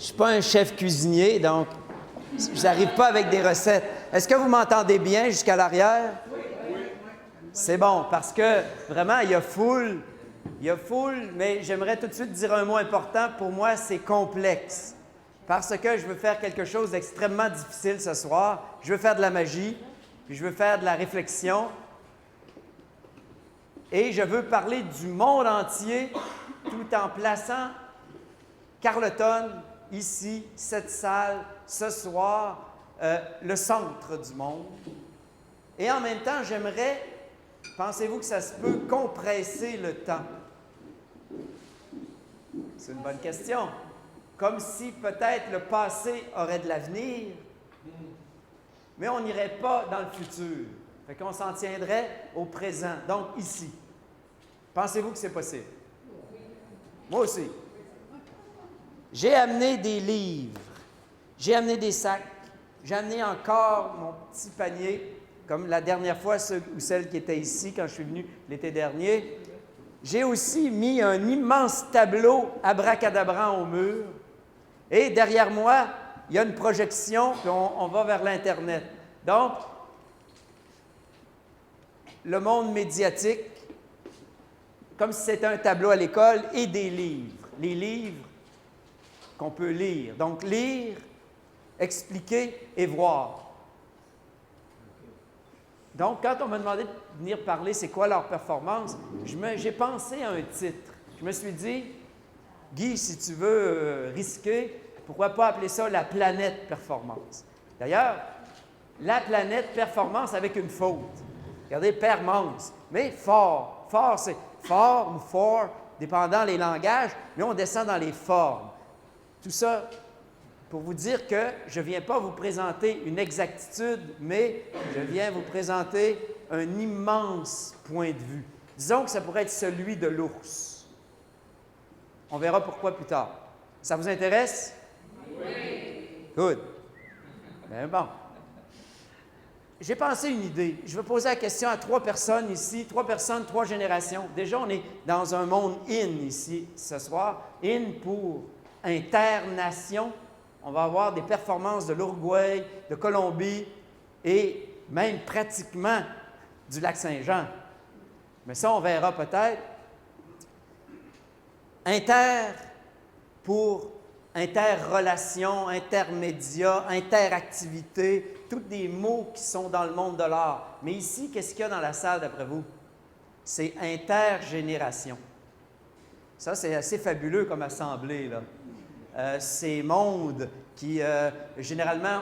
suis pas un chef cuisinier, donc je n'arrive pas avec des recettes. Est-ce que vous m'entendez bien jusqu'à l'arrière? C'est bon, parce que vraiment, il y a foule, mais j'aimerais tout de suite dire un mot important. Pour moi, c'est complexe. Parce que je veux faire quelque chose d'extrêmement difficile ce soir. Je veux faire de la magie, puis je veux faire de la réflexion. Et je veux parler du monde entier tout en plaçant Carleton, ici, cette salle, ce soir, le centre du monde. Et en même temps, j'aimerais, pensez-vous que ça se peut compresser le temps? C'est une bonne question. Comme si peut-être le passé aurait de l'avenir, mais on n'irait pas dans le futur. Fait qu'on s'en tiendrait au présent, donc ici. Pensez-vous que c'est possible? Moi aussi. J'ai amené des livres, j'ai amené des sacs, j'ai amené encore mon petit panier, comme la dernière fois, ceux ou celle qui était ici quand je suis venu l'été dernier. J'ai aussi mis un immense tableau abracadabrant au mur. Et derrière moi, il y a une projection, puis on va vers l'Internet. Donc, le monde médiatique, comme si c'était un tableau à l'école, et des livres. Les livres qu'on peut lire. Donc, lire, expliquer et voir. Donc, quand on m'a demandé de venir parler, c'est quoi leur performance, j'ai pensé à un titre. Je me suis dit, Guy, si tu veux risquer, pourquoi pas appeler ça la planète performance? D'ailleurs, la planète performance avec une faute. Regardez, permance, mais fort. Fort, c'est fort ou fort, dépendant les langages, mais on descend dans les formes. Tout ça pour vous dire que je ne viens pas vous présenter une exactitude, mais je viens vous présenter un immense point de vue. Disons que ça pourrait être celui de l'ours. On verra pourquoi plus tard. Ça vous intéresse? Oui. Good. Bien bon. J'ai pensé une idée. Je vais poser la question à 3 personnes ici, 3 personnes, 3 générations. Déjà, on est dans un monde in ici ce soir. In pour internation. On va avoir des performances de l'Uruguay, de Colombie et même pratiquement du Lac-Saint-Jean. Mais ça, on verra peut-être. Inter pour interrelation, intermédia, interactivité, tous des mots qui sont dans le monde de l'art. Mais ici, qu'est-ce qu'il y a dans la salle d'après vous? C'est intergénération. Ça, c'est assez fabuleux comme assemblée, là. Ces mondes qui, généralement,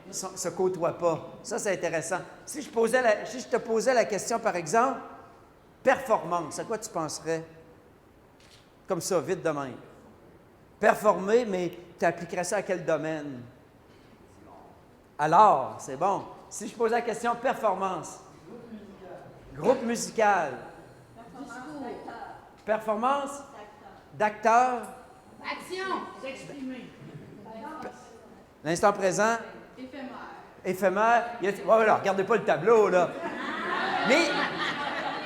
se côtoient pas. Ça, c'est intéressant. Si je te posais la question, par exemple, performance, à quoi tu penserais? Comme ça, vite de même. Performer, mais tu appliquerais ça à quel domaine? Alors, c'est bon. Si je posais la question performance. Groupe musical. Performance d'acteur. Action! S'exprimer. L'instant présent. Éphémère. Voilà, regardez pas le tableau, là. Mais,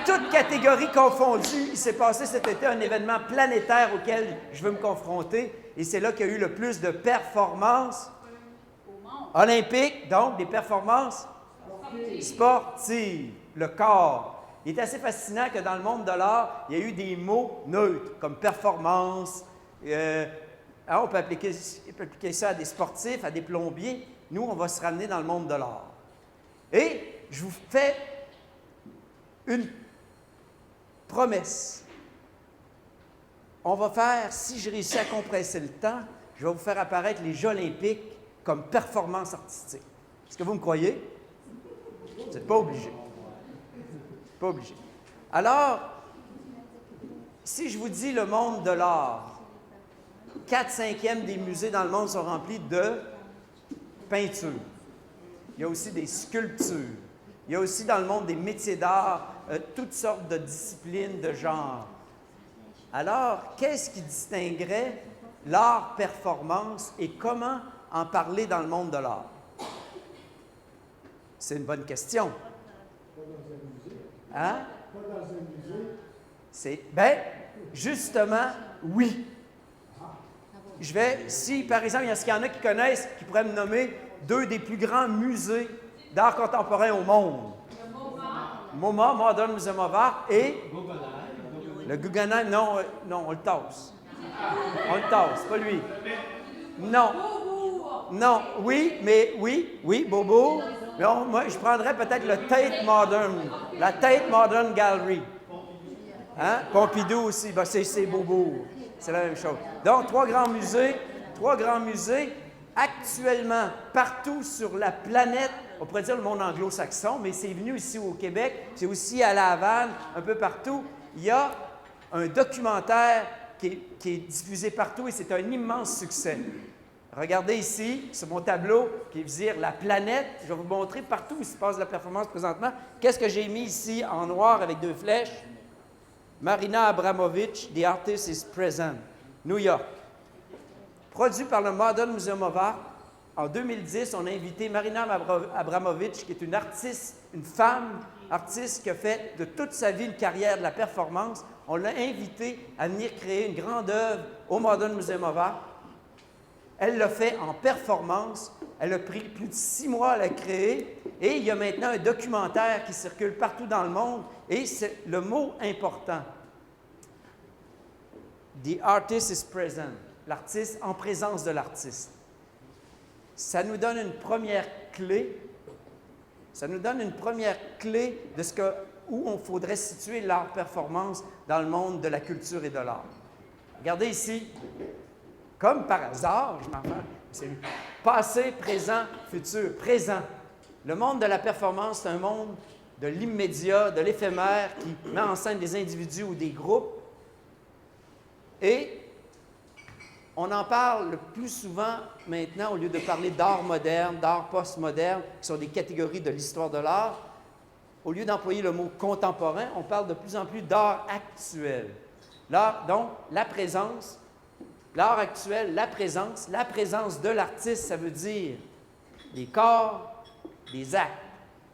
toute catégorie confondue, il s'est passé cet été un événement planétaire auquel je veux me confronter. Et c'est là qu'il y a eu le plus de performances olympiques, donc des performances sportives, le corps. Il est assez fascinant que dans le monde de l'art, il y a eu des mots neutres, comme performance. On peut appliquer ça à des sportifs, à des plombiers. Nous, on va se ramener dans le monde de l'art. Et je vous fais une promesse. On va faire, si je réussis à compresser le temps, je vais vous faire apparaître les Jeux olympiques comme performance artistique. Est-ce que vous me croyez? Vous n'êtes pas obligé. Pas obligé. Alors, si je vous dis le monde de l'art, 4/5 des musées dans le monde sont remplis de peintures. Il y a aussi des sculptures. Il y a aussi dans le monde des métiers d'art, toutes sortes de disciplines, de genres. Alors, qu'est-ce qui distinguerait l'art performance et comment en parler dans le monde de l'art? C'est une bonne question. Hein? Bien, justement, oui. si par exemple, il y en a qui connaissent, qui pourraient me nommer 2 des plus grands musées d'art contemporain au monde. MoMA, Modern Museum of Art, et le Guggenheim, non, on le tasse. On le tasse, pas lui. Non, oui, Bobo. Mais moi, je prendrais peut-être le Tate Modern, la Tate Modern Gallery. Hein? Pompidou aussi, ben c'est Bobo. C'est la même chose. Donc, 3 grands musées, actuellement, partout sur la planète, on pourrait dire le monde anglo-saxon, mais c'est venu ici au Québec, c'est aussi à La Havane, un peu partout. Il y a un documentaire qui est diffusé partout et c'est un immense succès. Regardez ici, sur mon tableau, qui veut dire la planète. Je vais vous montrer partout où se passe la performance présentement. Qu'est-ce que j'ai mis ici en noir avec 2 flèches? Marina Abramović, The Artist is Present, New York. Produit par le Modern Museum of Art. En 2010, on a invité Marina Abramović, qui est une artiste, une femme artiste qui a fait de toute sa vie une carrière de la performance. On l'a invitée à venir créer une grande œuvre au Modern Museum of Art. Elle l'a fait en performance. Elle a pris plus de 6 mois à la créer. Et il y a maintenant un documentaire qui circule partout dans le monde. Et c'est le mot important. The artist is present. L'artiste en présence de l'artiste. Ça nous donne une première clé. Ça nous donne une première clé de où on faudrait situer l'art-performance dans le monde de la culture et de l'art. Regardez ici. Comme par hasard, je m'en fais, c'est passé, présent, futur, présent. Le monde de la performance, c'est un monde de l'immédiat, de l'éphémère, qui met en scène des individus ou des groupes. Et on en parle le plus souvent maintenant, au lieu de parler d'art moderne, d'art postmoderne, qui sont des catégories de l'histoire de l'art, au lieu d'employer le mot contemporain, on parle de plus en plus d'art actuel. L'art, donc, la présence. L'art actuel, la présence de l'artiste, ça veut dire des corps, des actes.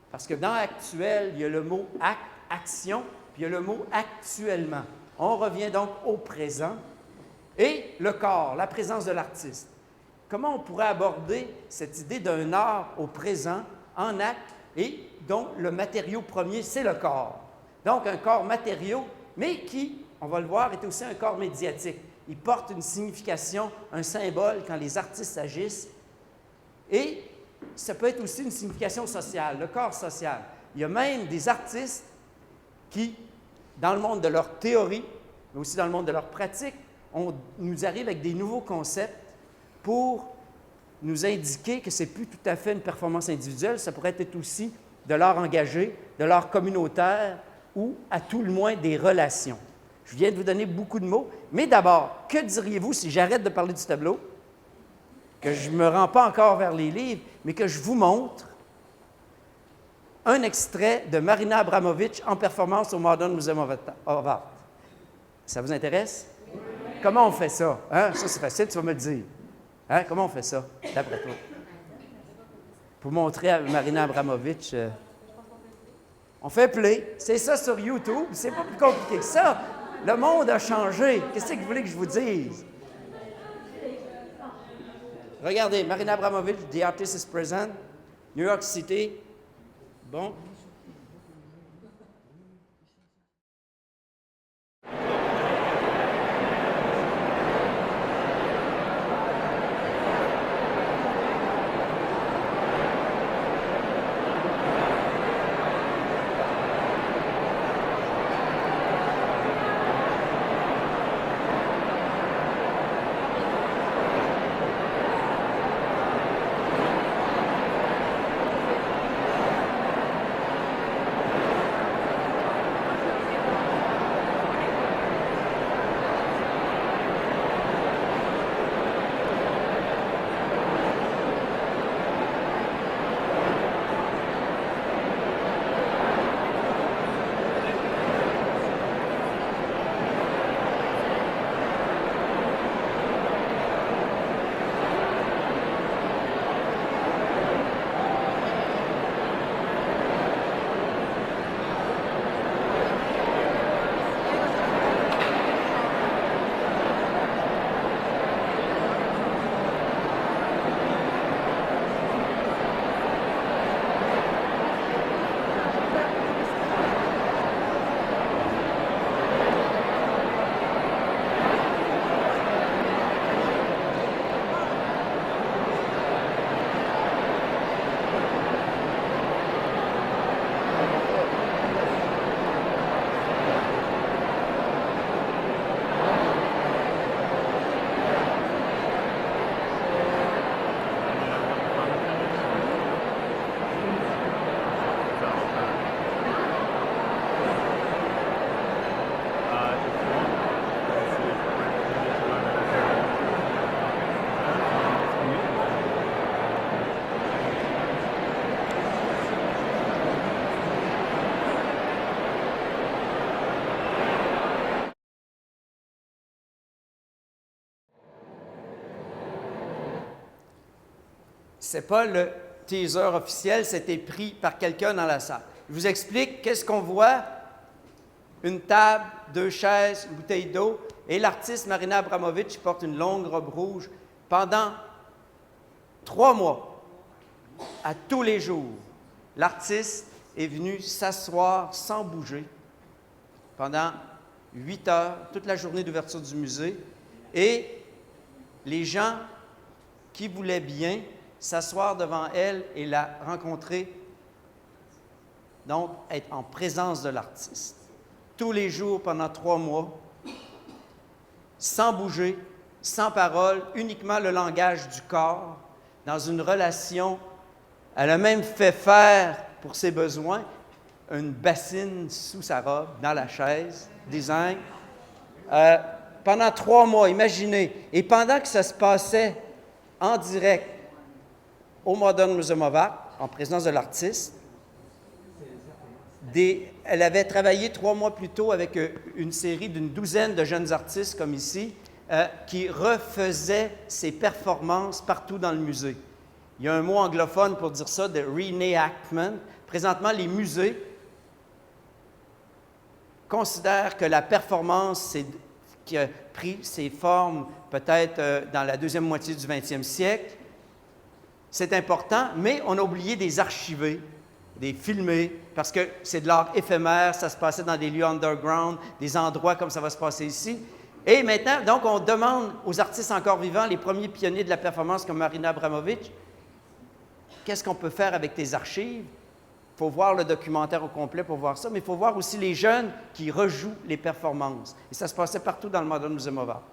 Parce que dans actuel, il y a le mot acte, action, puis il y a le mot actuellement. On revient donc au présent. Et le corps, la présence de l'artiste. Comment on pourrait aborder cette idée d'un art au présent, en acte, et dont le matériau premier, c'est le corps. Donc un corps matériau, mais qui, on va le voir, est aussi un corps médiatique. Il porte une signification, un symbole quand les artistes agissent. Et ça peut être aussi une signification sociale, le corps social. Il y a même des artistes qui, dans le monde de leur théorie, mais aussi dans le monde de leur pratique, nous arrivent avec des nouveaux concepts pour nous indiquer que ce n'est plus tout à fait une performance individuelle, ça pourrait être aussi de l'art engagé, de l'art communautaire ou, à tout le moins, des relations. Je viens de vous donner beaucoup de mots, mais d'abord, que diriez-vous si j'arrête de parler du tableau, que je ne me rends pas encore vers les livres, mais que je vous montre un extrait de Marina Abramović en performance au Modern Museum of Art. Ça vous intéresse? Oui. Comment on fait ça? Hein? Ça, c'est facile, tu vas me le dire. Hein? Comment on fait ça, d'après toi? Pour montrer à Marina Abramović, on fait play. C'est ça sur YouTube. C'est pas plus compliqué que ça. Le monde a changé. Qu'est-ce que vous voulez que je vous dise? Regardez, Marina Abramović, The Artist is Present, New York City. Bon. Ce n'est pas le teaser officiel, c'était pris par quelqu'un dans la salle. Je vous explique qu'est-ce qu'on voit. Une table, 2 chaises, une bouteille d'eau, et l'artiste Marina Abramović porte une longue robe rouge pendant 3 mois, à tous les jours. L'artiste est venu s'asseoir sans bouger pendant 8 heures, toute la journée d'ouverture du musée, et les gens qui voulaient bien s'asseoir devant elle et la rencontrer, donc être en présence de l'artiste. Tous les jours pendant 3 mois, sans bouger, sans parole, uniquement le langage du corps, dans une relation. Elle a même fait faire, pour ses besoins, une bassine sous sa robe, dans la chaise, design. Pendant 3 mois, imaginez. Et pendant que ça se passait en direct au Modern Museum of Art, en présence de l'artiste, elle avait travaillé 3 mois plus tôt avec une série d'une douzaine de jeunes artistes, comme ici, qui refaisaient ces performances partout dans le musée. Il y a un mot anglophone pour dire ça, de reenactment. Présentement, les musées considèrent que la performance qui a pris ses formes peut-être dans la deuxième moitié du 20e siècle, c'est important, mais on a oublié des archiver, des filmer, parce que c'est de l'art éphémère, ça se passait dans des lieux underground, des endroits comme ça va se passer ici. Et maintenant, donc, on demande aux artistes encore vivants, les premiers pionniers de la performance comme Marina Abramović, qu'est-ce qu'on peut faire avec tes archives? Il faut voir le documentaire au complet pour voir ça, mais il faut voir aussi les jeunes qui rejouent les performances. Et ça se passait partout dans le Modern Museum of Art.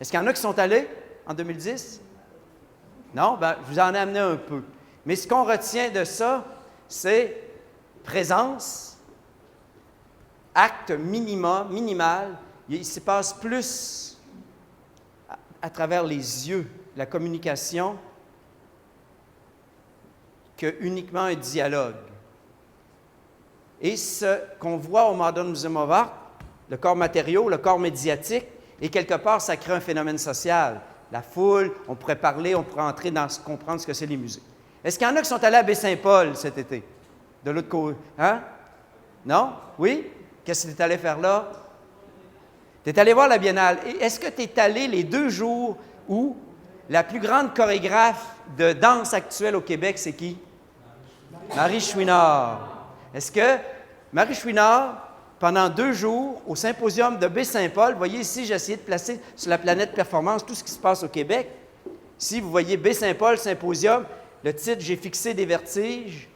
Est-ce qu'il y en a qui sont allés en 2010? Non? Bien, je vous en ai amené un peu. Mais ce qu'on retient de ça, c'est présence, acte minimal. Il se passe plus à travers les yeux, la communication, que uniquement un dialogue. Et ce qu'on voit au Modern Museum of Art, le corps matériau, le corps médiatique, et quelque part, ça crée un phénomène social. La foule, on pourrait parler, on pourrait entrer dans comprendre ce que c'est les musées. Est-ce qu'il y en a qui sont allés à Baie-Saint-Paul cet été? De l'autre côté. Hein? Non? Oui? Qu'est-ce que tu es allé faire là? Tu es allé voir la Biennale. Et est-ce que tu es allé les 2 jours où la plus grande chorégraphe de danse actuelle au Québec, c'est qui? Marie Chouinard. Est-ce que Marie Chouinard, pendant 2 jours, au symposium de Baie-Saint-Paul, vous voyez ici, j'ai essayé de placer sur la planète performance tout ce qui se passe au Québec. Ici, vous voyez Baie-Saint-Paul, symposium, le titre « J'ai fixé des vertiges ».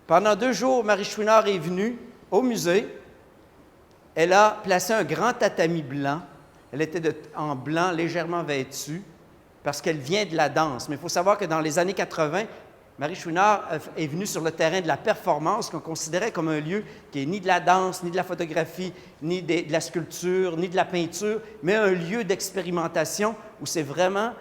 Pendant 2 jours, Marie Chouinard est venue au musée. Elle a placé un grand tatami blanc. Elle était en blanc, légèrement vêtue, parce qu'elle vient de la danse. Mais il faut savoir que dans les années 80, Marie Chouinard est venue sur le terrain de la performance, qu'on considérait comme un lieu qui n'est ni de la danse, ni de la photographie, ni de la sculpture, ni de la peinture, mais un lieu d'expérimentation où c'est vraiment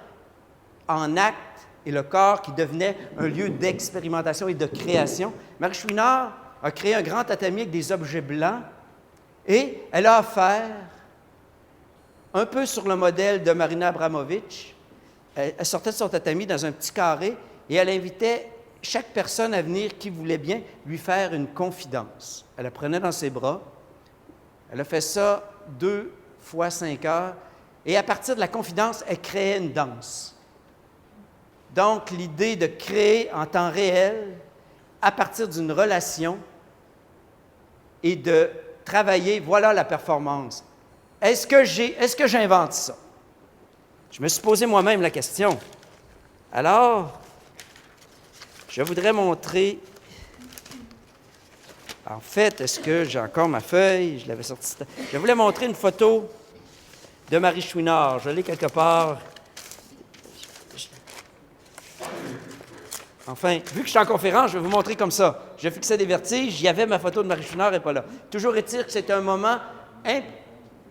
en acte et le corps qui devenait un lieu d'expérimentation et de création. Marie Chouinard a créé un grand tatami avec des objets blancs et elle a offert, un peu sur le modèle de Marina Abramović, elle sortait de son tatami dans un petit carré et elle invitait chaque personne à venir qui voulait bien lui faire une confidence. Elle la prenait dans ses bras. Elle a fait ça 2 fois 5 heures. Et à partir de la confidence, elle créait une danse. Donc, l'idée de créer en temps réel, à partir d'une relation, et de travailler, voilà la performance. Est-ce que j'invente ça? Je me suis posé moi-même la question. Alors, je voudrais montrer. En fait, est-ce que j'ai encore ma feuille? Je l'avais sortie. Je voulais montrer une photo de Marie Chouinard. Je l'ai quelque part. Enfin, vu que je suis en conférence, je vais vous montrer comme ça. Je fixais des vertiges, il y avait ma photo de Marie Chouinard, elle n'est pas là. Toujours est-il que c'est un moment,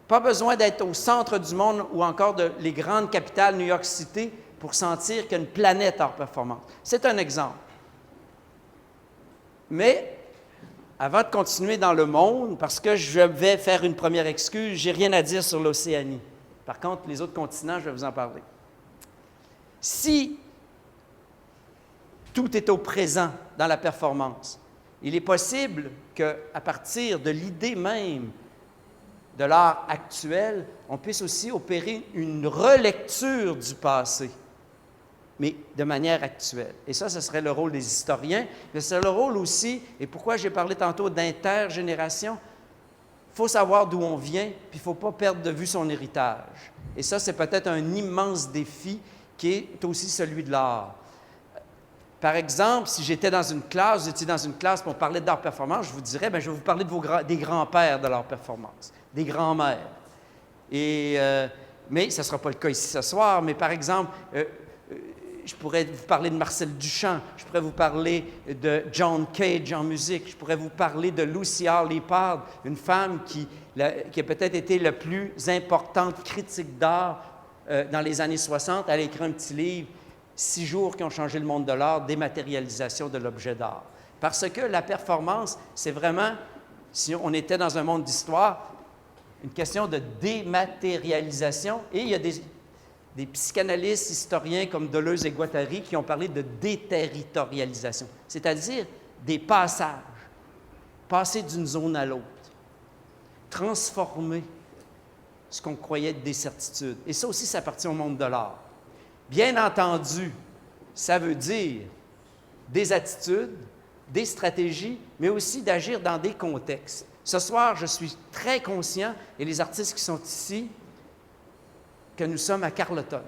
pas besoin d'être au centre du monde ou encore de les grandes capitales, New York City, pour sentir qu'il y a une planète hors performance. C'est un exemple. Mais, avant de continuer dans le monde, parce que je vais faire une première excuse, je n'ai rien à dire sur l'Océanie. Par contre, les autres continents, je vais vous en parler. Si Tout est au présent dans la performance. Il est possible qu'à partir de l'idée même de l'art actuel, on puisse aussi opérer une relecture du passé, mais de manière actuelle. Et ça, ce serait le rôle des historiens, mais c'est le rôle aussi, et pourquoi j'ai parlé tantôt d'intergénération, il faut savoir d'où on vient, puis il ne faut pas perdre de vue son héritage. Et ça, c'est peut-être un immense défi qui est aussi celui de l'art. Par exemple, si j'étais dans une classe, vous étiez dans une classe pour parler d'art performance, je vous dirais, bien, je vais vous parler des grands-pères de l'art performance, des grands-mères. Mais ce ne sera pas le cas ici ce soir, mais par exemple, je pourrais vous parler de Marcel Duchamp, je pourrais vous parler de John Cage en musique, je pourrais vous parler de Lucy Harley Pard, une femme qui a peut-être été la plus importante critique d'art dans les années 60. Elle a écrit un petit livre, 6 jours qui ont changé le monde de l'art, dématérialisation de l'objet d'art. Parce que la performance, c'est vraiment, si on était dans un monde d'histoire, une question de dématérialisation. Et il y a des psychanalystes, historiens comme Deleuze et Guattari qui ont parlé de déterritorialisation, c'est-à-dire des passages, passer d'une zone à l'autre, transformer ce qu'on croyait être des certitudes. Et ça aussi, ça appartient au monde de l'art. Bien entendu, ça veut dire des attitudes, des stratégies, mais aussi d'agir dans des contextes. Ce soir, je suis très conscient, et les artistes qui sont ici, que nous sommes à Carleton.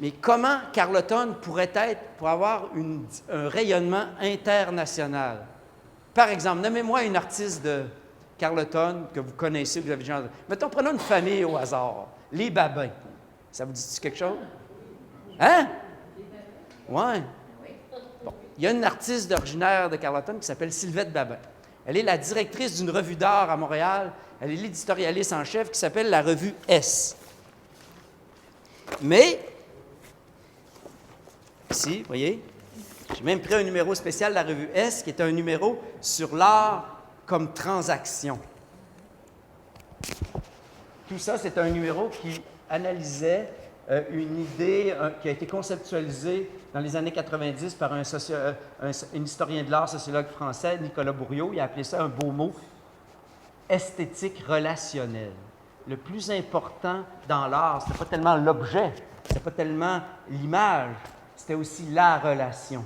Mais comment Carleton pourrait être pour avoir un rayonnement international? Par exemple, nommez-moi une artiste de Carleton que vous connaissez, que vous avez déjà entendu. Mettons, prenons une famille au hasard, les Babins. Ça vous dit quelque chose? Hein? Oui. Bon. Il y a une artiste originaire de Carleton qui s'appelle Sylvette Babin. Elle est la directrice d'une revue d'art à Montréal. Elle est l'éditorialiste en chef qui s'appelle la revue S. Mais, ici, vous voyez, j'ai même pris un numéro spécial de la revue S qui est un numéro sur l'art comme transaction. Tout ça, c'est un numéro qui analysait une idée qui a été conceptualisée dans les années 90 par un historien de l'art, sociologue français, Nicolas Bourriaud. Il a appelé ça un beau mot, esthétique relationnelle. Le plus important dans l'art, ce n'était pas tellement l'objet, ce n'était pas tellement l'image, c'était aussi la relation,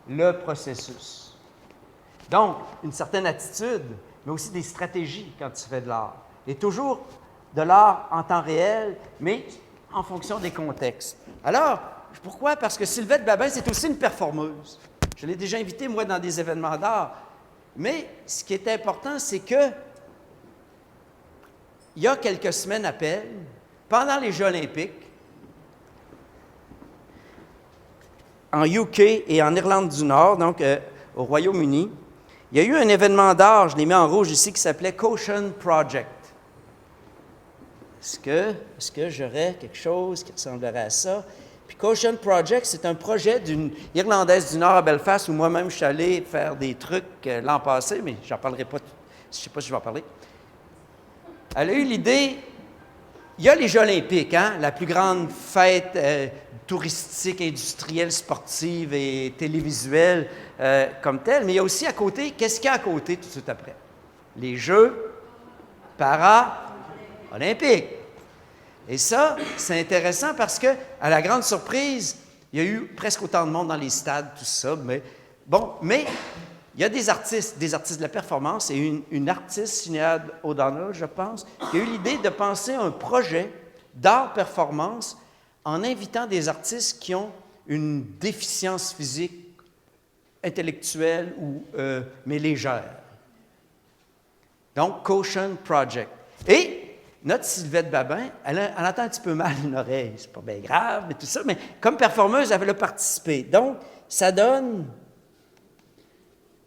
le processus. Donc, une certaine attitude, mais aussi des stratégies quand tu fais de l'art. Et toujours de l'art en temps réel, mais en fonction des contextes. Alors, pourquoi? Parce que Sylvette Babin, c'est aussi une performeuse. Je l'ai déjà invitée, moi, dans des événements d'art. Mais ce qui est important, c'est que il y a quelques semaines à peine, pendant les Jeux olympiques, en UK et en Irlande du Nord, donc au Royaume-Uni, il y a eu un événement d'art, je l'ai mis en rouge ici, qui s'appelait Caution Project. Est-ce que j'aurais quelque chose qui ressemblerait à ça? Puis Caution Project, c'est un projet d'une Irlandaise du Nord à Belfast où moi-même je suis allé faire des trucs l'an passé, mais j'en parlerai pas, je ne sais pas si je vais en parler. Elle a eu l'idée, il y a les Jeux olympiques, hein, la plus grande fête touristique, industrielle, sportive et télévisuelle comme telle, mais il y a aussi à côté, qu'est-ce qu'il y a à côté tout de suite après? Les Jeux paralympiques. Et ça, c'est intéressant parce que, à la grande surprise, il y a eu presque autant de monde dans les stades, tout ça, mais il y a des artistes de la performance et une artiste, Sinéad O'Donnell, je pense, qui a eu l'idée de penser un projet d'art-performance en invitant des artistes qui ont une déficience physique, intellectuelle mais légère. Donc, Caution Project. Et notre Sylvette Babin, elle entend un petit peu mal une oreille. C'est pas bien grave, mais tout ça. Mais comme performeuse, elle a participé. Donc, ça donne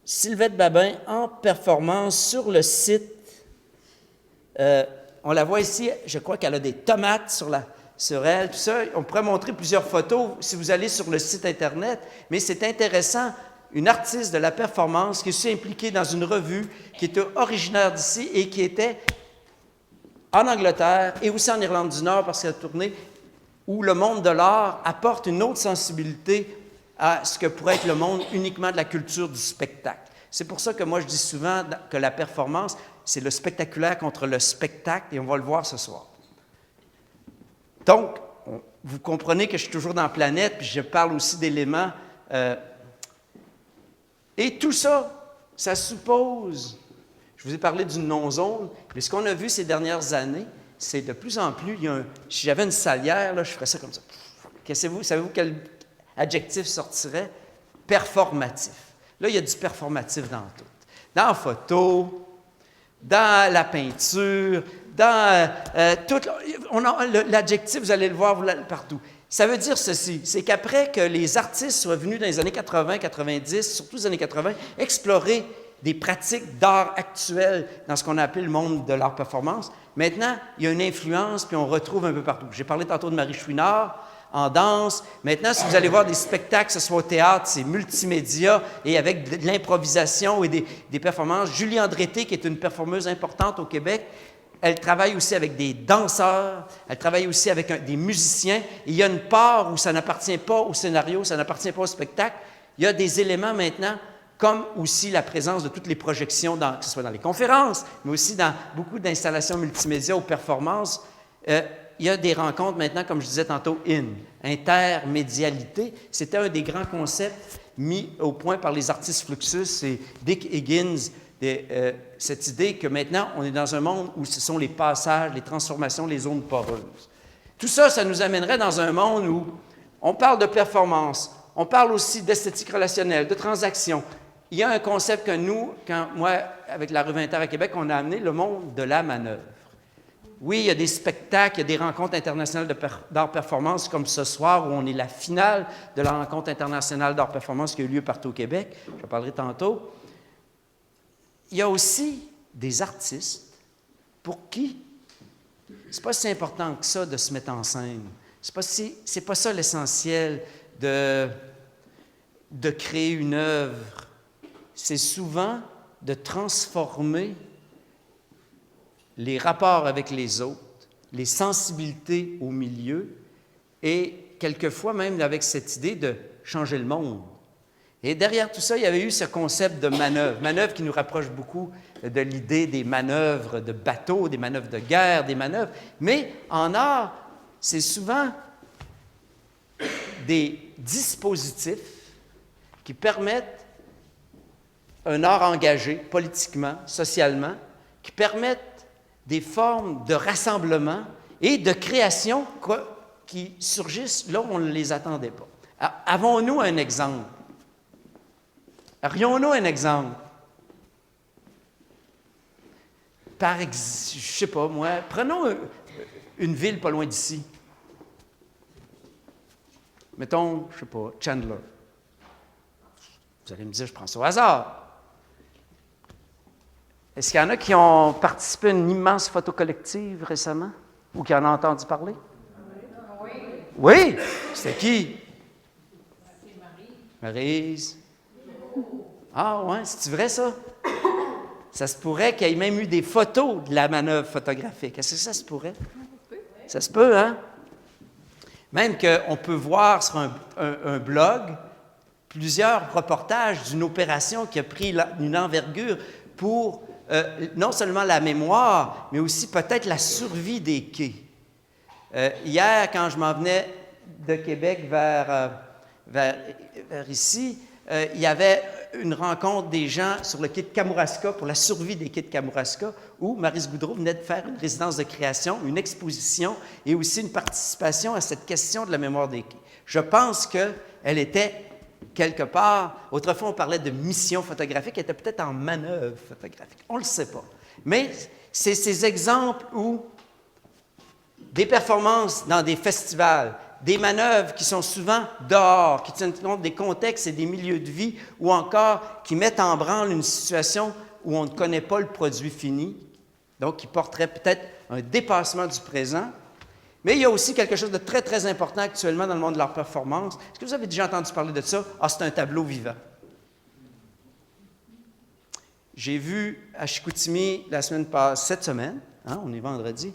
Sylvette Babin en performance sur le site. On la voit ici, je crois qu'elle a des tomates sur elle, tout ça. On pourrait montrer plusieurs photos si vous allez sur le site Internet, mais c'est intéressant. Une artiste de la performance qui est aussi impliquée dans une revue, qui était originaire d'ici et qui était en Angleterre et aussi en Irlande du Nord parce qu'elle a tourné où le monde de l'art apporte une autre sensibilité à ce que pourrait être le monde uniquement de la culture du spectacle. C'est pour ça que moi, je dis souvent que la performance, c'est le spectaculaire contre le spectacle, et on va le voir ce soir. Donc, vous comprenez que je suis toujours dans la planète, puis je parle aussi d'éléments. Et tout ça, ça suppose, je vous ai parlé d'une non-zone, mais ce qu'on a vu ces dernières années, c'est de plus en plus, si j'avais une salière, là, je ferais ça comme ça. Savez-vous quel adjectif sortirait? Performatif. Là, il y a du performatif dans tout. Dans la photo, dans la peinture, dans tout. L'adjectif, vous allez le voir partout. Ça veut dire ceci, c'est qu'après que les artistes soient venus dans les années 80, 90, surtout les années 80, explorer des pratiques d'art actuelles dans ce qu'on a appelé le monde de l'art performance, maintenant, il y a une influence, puis on retrouve un peu partout. J'ai parlé tantôt de Marie Chouinard en danse. Maintenant, si vous allez voir des spectacles, que ce soit au théâtre, c'est multimédia et avec de l'improvisation et des performances. Julie Andretti, qui est une performeuse importante au Québec, elle travaille aussi avec des danseurs, elle travaille aussi avec des musiciens. Et il y a une part où ça n'appartient pas au scénario, ça n'appartient pas au spectacle. Il y a des éléments maintenant, comme aussi la présence de toutes les projections, que ce soit dans les conférences, mais aussi dans beaucoup d'installations multimédia ou performances. Il y a des rencontres maintenant, comme je disais tantôt, intermédialité. C'était un des grands concepts mis au point par les artistes Fluxus et Dick Higgins, cette idée que maintenant, on est dans un monde où ce sont les passages, les transformations, les zones poreuses. Tout ça, ça nous amènerait dans un monde où on parle de performance, on parle aussi d'esthétique relationnelle, de transaction. Il y a un concept que nous, moi, avec la Revue Inter à Québec, on a amené, le monde de la manœuvre. Oui, il y a des spectacles, il y a des rencontres internationales d'art performance, comme ce soir, où on est la finale de la rencontre internationale d'art performance qui a eu lieu partout au Québec. Je parlerai tantôt. Il y a aussi des artistes pour qui c'est pas si important que ça de se mettre en scène. C'est pas ça l'essentiel de créer une œuvre. C'est souvent de transformer les rapports avec les autres, les sensibilités au milieu, et quelquefois même avec cette idée de changer le monde. Et derrière tout ça, il y avait eu ce concept de manœuvre qui nous rapproche beaucoup de l'idée des manœuvres de bateaux, des manœuvres de guerre, des manœuvres. Mais en art, c'est souvent des dispositifs qui permettent un art engagé politiquement, socialement, qui permettent des formes de rassemblement et de création qui surgissent là où on ne les attendait pas. Avons-nous un exemple? Aurions-nous un exemple? Je ne sais pas, moi, prenons une ville pas loin d'ici. Mettons, je ne sais pas, Chandler. Vous allez me dire, je prends ça au hasard. Est-ce qu'il y en a qui ont participé à une immense photo collective récemment? Ou qui en ont entendu parler? Oui. Oui? C'était qui? C'est Maryse. Ah ouais, c'est vrai ça? Ça se pourrait qu'il y ait même eu des photos de la manœuvre photographique. Est-ce que ça se pourrait? Ça se peut, hein? Même qu'on peut voir sur un blog plusieurs reportages d'une opération qui a pris une envergure pour non seulement la mémoire, mais aussi peut-être la survie des quais. Hier, quand je m'en venais de Québec vers ici, il y avait une rencontre des gens sur le quai de Kamouraska pour la survie des quais de Kamouraska, où Maryse Goudreau venait de faire une résidence de création, une exposition et aussi une participation à cette question de la mémoire des quais. Je pense qu'elle était quelque part, autrefois on parlait de mission photographique, elle était peut-être en manœuvre photographique, on ne le sait pas. Mais c'est ces exemples où des performances dans des festivals, des manœuvres qui sont souvent dehors, qui tiennent compte des contextes et des milieux de vie, ou encore qui mettent en branle une situation où on ne connaît pas le produit fini, donc qui porterait peut-être un dépassement du présent. Mais il y a aussi quelque chose de très, très important actuellement dans le monde de l'art performance. Est-ce que vous avez déjà entendu parler de ça? Ah, c'est un tableau vivant. J'ai vu à Chicoutimi cette semaine, on est vendredi,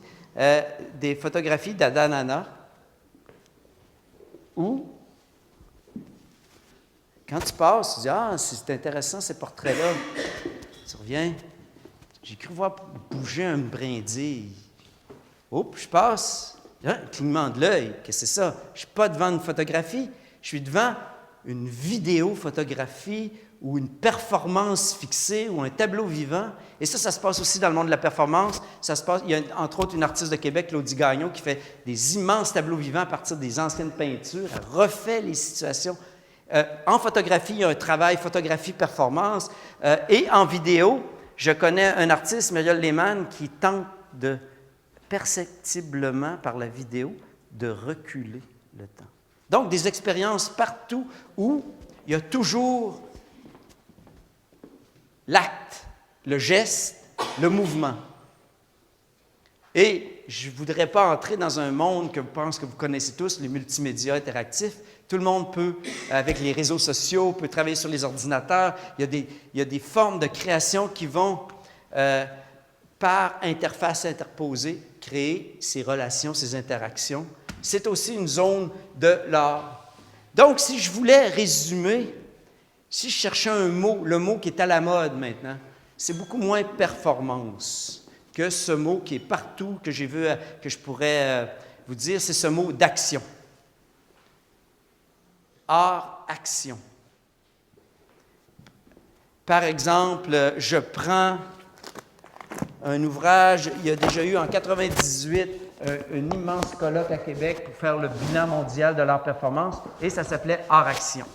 des photographies d'Ada Nana, Ou, quand tu passes, tu dis « Ah, c'est intéressant ces portraits-là. » Tu reviens, j'ai cru voir bouger un brindille. Oups, je passe, hein, clignement de l'œil, qu'est-ce que c'est ça? Je ne suis pas devant une photographie, je suis devant une vidéo-photographie ou une performance fixée ou un tableau vivant. Et ça se passe aussi dans le monde de la performance. Ça se passe, il y a entre autres une artiste de Québec, Claudie Gagnon, qui fait des immenses tableaux vivants à partir des anciennes peintures. Elle refait les situations. En photographie, il y a un travail photographie-performance. Et en vidéo, je connais un artiste, Muriel Lehmann, qui tente de perceptiblement, par la vidéo, de reculer le temps. Donc, des expériences partout où il y a toujours l'acte, le geste, le mouvement. Et je ne voudrais pas entrer dans un monde que je pense que vous connaissez tous, les multimédias interactifs. Tout le monde peut, avec les réseaux sociaux, peut travailler sur les ordinateurs. Il y a des formes de création qui vont, par interface interposée, créer ces relations, ces interactions. C'est aussi une zone de l'art. Donc, si je voulais résumer, si je cherchais un mot, le mot qui est à la mode maintenant, c'est beaucoup moins performance que ce mot qui est partout, que j'ai vu, que je pourrais vous dire, c'est ce mot d'action. Art-action. Par exemple, je prends un ouvrage, il y a déjà eu en 1998 un immense colloque à Québec pour faire le bilan mondial de l'art performance, et ça s'appelait Art-action.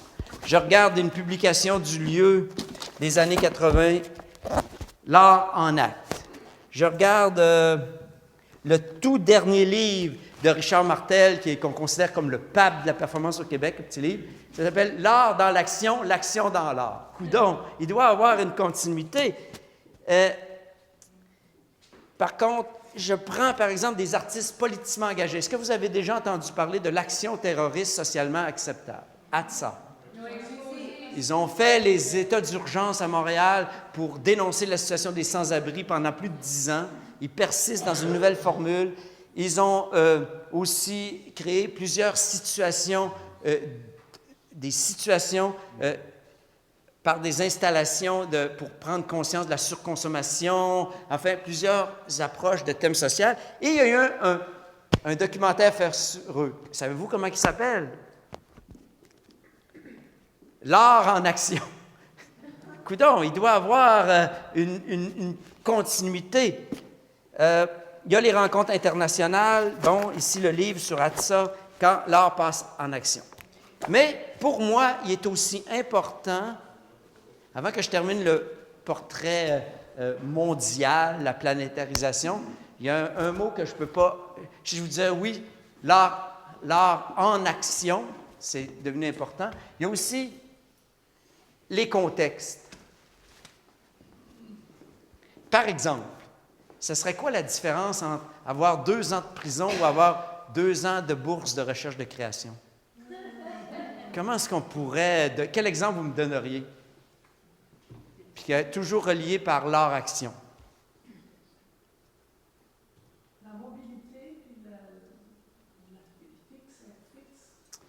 Je regarde une publication du lieu des années 80, l'art en acte. Je regarde le tout dernier livre de Richard Martel, qu'on considère comme le pape de la performance au Québec, un petit livre. Ça s'appelle « L'art dans l'action, l'action dans l'art ». Coudon, il doit avoir une continuité. Par contre, je prends par exemple des artistes politiquement engagés. Est-ce que vous avez déjà entendu parler de l'action terroriste socialement acceptable? ATSA. Ils ont fait les états d'urgence à Montréal pour dénoncer la situation des sans-abri pendant plus de 10 ans. Ils persistent dans une nouvelle formule. Ils ont aussi créé plusieurs situations, par des installations pour prendre conscience de la surconsommation, enfin, plusieurs approches de thèmes sociaux. Et il y a eu un documentaire fait sur eux. Savez-vous comment il s'appelle? L'art en action. Coudon, il doit avoir une continuité. Il y a les rencontres internationales, bon, ici le livre sur ATSA, quand l'art passe en action. Mais pour moi, il est aussi important, avant que je termine le portrait mondial, la planétarisation, il y a un mot que je ne peux pas... Si je vous disais, oui, l'art en action, c'est devenu important. Il y a aussi les contextes. Par exemple, ce serait quoi la différence entre avoir 2 ans de prison ou avoir 2 ans de bourse de recherche de création? Comment est-ce qu'on pourrait... Quel exemple vous me donneriez? Puis qui est toujours relié par l'art-action. La mobilité et la fixe.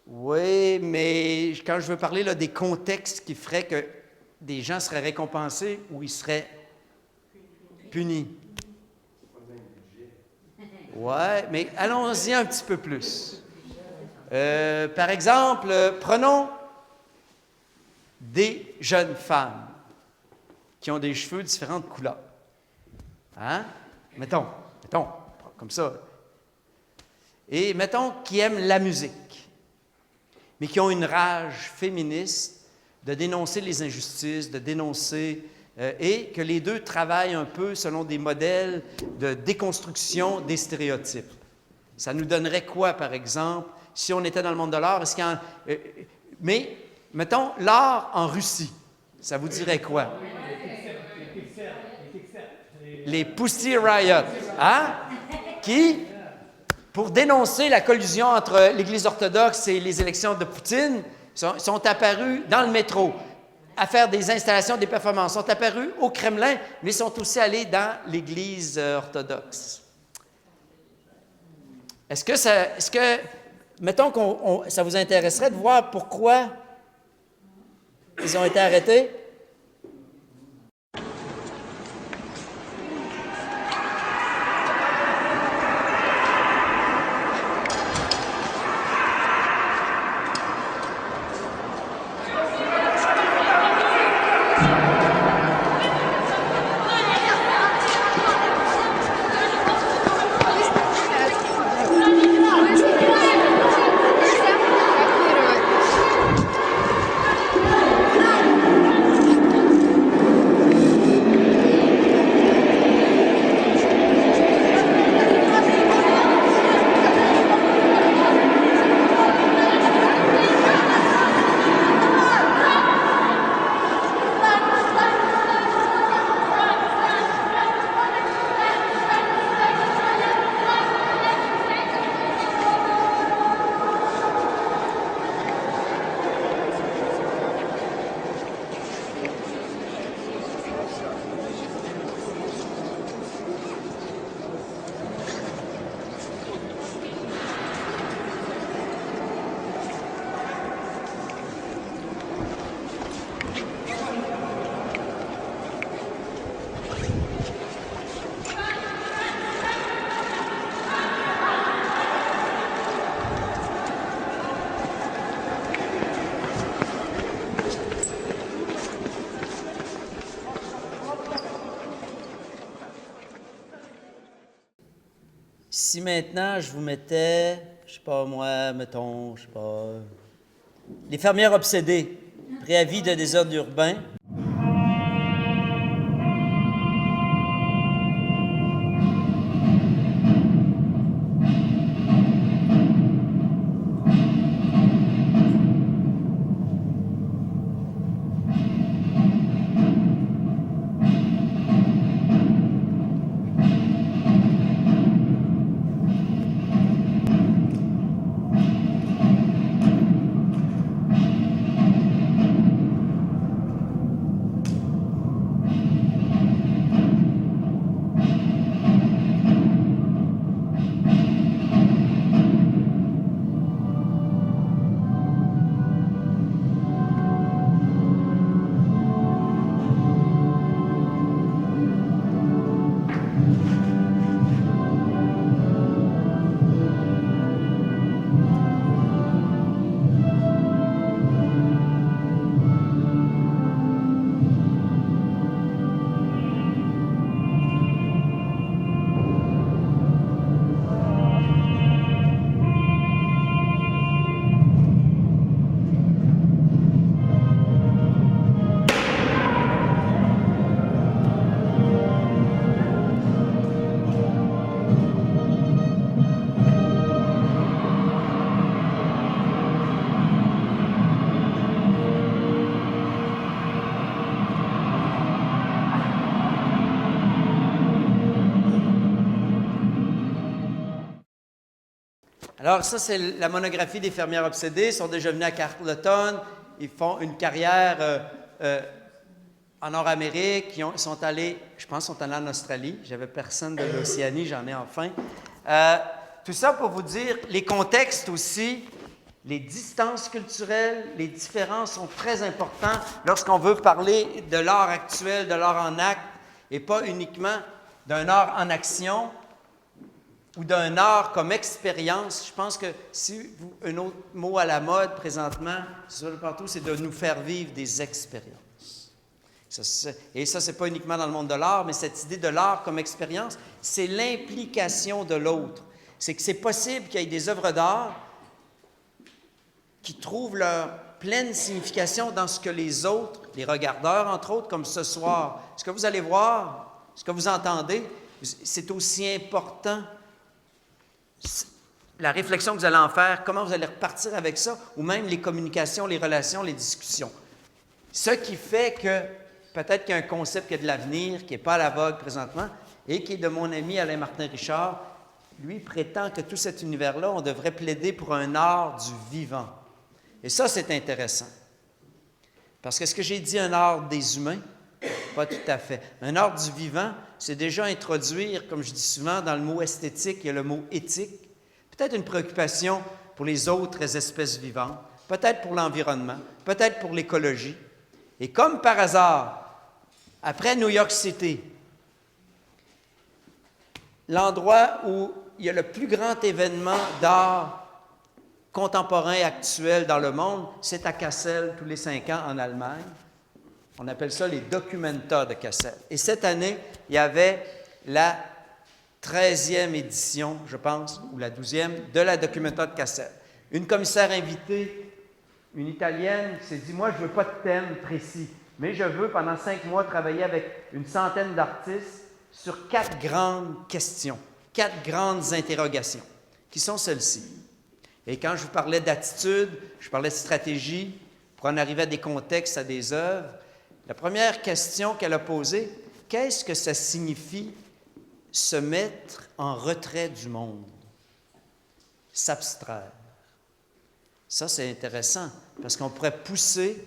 Oui, mais quand je veux parler là, des contextes qui feraient que des gens seraient récompensés ou ils seraient punis. Oui, mais allons-y un petit peu plus. Par exemple, prenons des jeunes femmes qui ont des cheveux de différentes couleurs. Hein? Mettons, comme ça. Et mettons qui aiment la musique, mais qui ont une rage féministe de dénoncer les injustices, de dénoncer, et que les deux travaillent un peu selon des modèles de déconstruction des stéréotypes. Ça nous donnerait quoi, par exemple, si on était dans le monde de l'art? Mais, mettons, l'art en Russie, ça vous dirait quoi? Les Pussy Riot, hein? Qui, pour dénoncer la collusion entre l'Église orthodoxe et les élections de Poutine, sont apparus dans le métro à faire des installations, des performances. Sont apparus au Kremlin, mais sont aussi allés dans l'Église orthodoxe. mettons que ça vous intéresserait de voir pourquoi ils ont été arrêtés? Si maintenant je vous mettais, je sais pas moi, mettons, je sais pas, les fermières obsédées, préavis de désordre urbain. Alors ça, c'est la monographie des fermières obsédées. Ils sont déjà venus à Carleton. Ils font une carrière en Nord-Amérique. Ils sont allés, je pense, sont allés en Australie. J'avais personne de l'Océanie, j'en ai enfin. Tout ça pour vous dire, les contextes aussi, les distances culturelles, les différences sont très importants lorsqu'on veut parler de l'art actuel, de l'art en acte, et pas uniquement d'un art en action ou d'un art comme expérience. Je pense que si un autre mot à la mode présentement, partout, c'est de nous faire vivre des expériences. Et ça, ce n'est pas uniquement dans le monde de l'art, mais cette idée de l'art comme expérience, c'est l'implication de l'autre. C'est que c'est possible qu'il y ait des œuvres d'art qui trouvent leur pleine signification dans ce que les autres, les regardeurs entre autres, comme ce soir, ce que vous allez voir, ce que vous entendez, c'est aussi important. La réflexion que vous allez en faire, comment vous allez repartir avec ça, ou même les communications, les relations, les discussions. Ce qui fait que peut-être qu'il y a un concept qui a de l'avenir, qui n'est pas à la vogue présentement, et qui est de mon ami Alain Martin-Richard. Lui prétend que tout cet univers-là, on devrait plaider pour un art du vivant. Et ça, c'est intéressant. Parce que ce que j'ai dit, un art des humains, pas tout à fait. Un art du vivant, c'est déjà introduire, comme je dis souvent, dans le mot esthétique, il y a le mot éthique. Peut-être une préoccupation pour les autres espèces vivantes, peut-être pour l'environnement, peut-être pour l'écologie. Et comme par hasard, après New York City, l'endroit où il y a le plus grand événement d'art contemporain actuel dans le monde, c'est à Kassel, tous les 5 ans en Allemagne. On appelle ça les Documenta de Kassel. Et cette année, il y avait la 13e édition, je pense, ou la 12e, de la Documenta de Kassel. Une commissaire invitée, une Italienne, qui s'est dit, moi, je ne veux pas de thème précis, mais je veux, pendant 5 mois, travailler avec une centaine d'artistes sur 4 grandes questions, 4 grandes interrogations, qui sont celles-ci. Et quand je vous parlais d'attitude, je parlais de stratégie, pour en arriver à des contextes, à des œuvres, la première question qu'elle a posée, qu'est-ce que ça signifie se mettre en retrait du monde, s'abstraire? Ça, c'est intéressant, parce qu'on pourrait pousser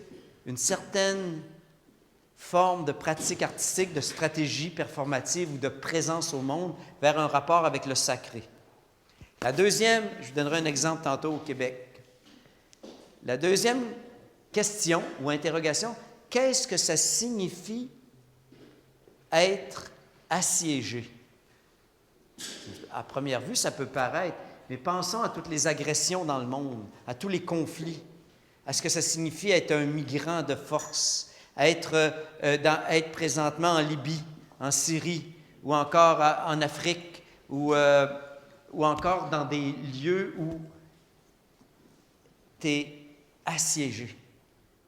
une certaine forme de pratique artistique, de stratégie performative ou de présence au monde vers un rapport avec le sacré. La deuxième, je vous donnerai un exemple tantôt au Québec. La deuxième question ou interrogation, qu'est-ce que ça signifie être assiégé? À première vue, ça peut paraître, mais pensons à toutes les agressions dans le monde, à tous les conflits, à ce que ça signifie être un migrant de force, être présentement en Libye, en Syrie, ou encore en Afrique, ou encore dans des lieux où tu es assiégé.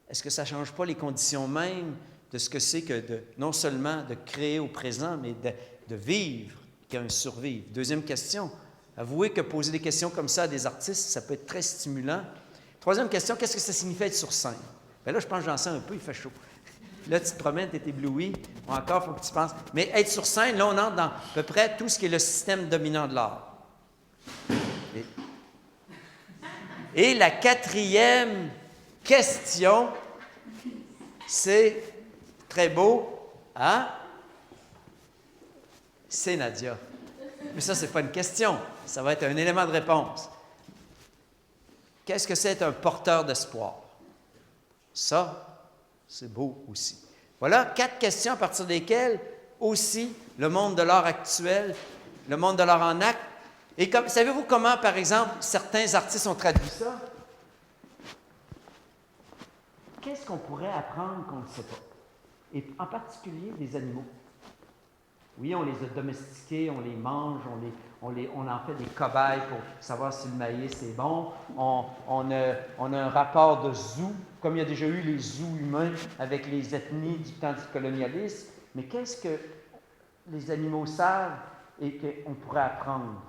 Est-ce que ça ne change pas les conditions mêmes de ce que c'est que non seulement de créer au présent, mais de vivre, qu'un survivre? Deuxième question, avouez que poser des questions comme ça à des artistes, ça peut être très stimulant. Troisième question, qu'est-ce que ça signifie être sur scène? Bien là, je pense que j'en sais un peu, il fait chaud. Là, tu te promènes, tu es ébloui, encore, il faut que tu penses. Mais être sur scène, là, on entre dans à peu près tout ce qui est le système dominant de l'art. Et la quatrième question, c'est très beau, hein? C'est Nadia. Mais ça, ce n'est pas une question, ça va être un élément de réponse. Qu'est-ce que c'est un porteur d'espoir? Ça, c'est beau aussi. Voilà 4 questions à partir desquelles aussi le monde de l'art actuel, le monde de l'art en acte. Et savez-vous comment, par exemple, certains artistes ont traduit ça? Qu'est-ce qu'on pourrait apprendre qu'on ne sait pas? Et en particulier des animaux. Oui, on les a domestiqués, on les mange, on en fait des cobayes pour savoir si le maïs est bon. On a un rapport de zoo, comme il y a déjà eu les zoos humains avec les ethnies du temps du colonialisme. Mais qu'est-ce que les animaux savent et qu'on pourrait apprendre?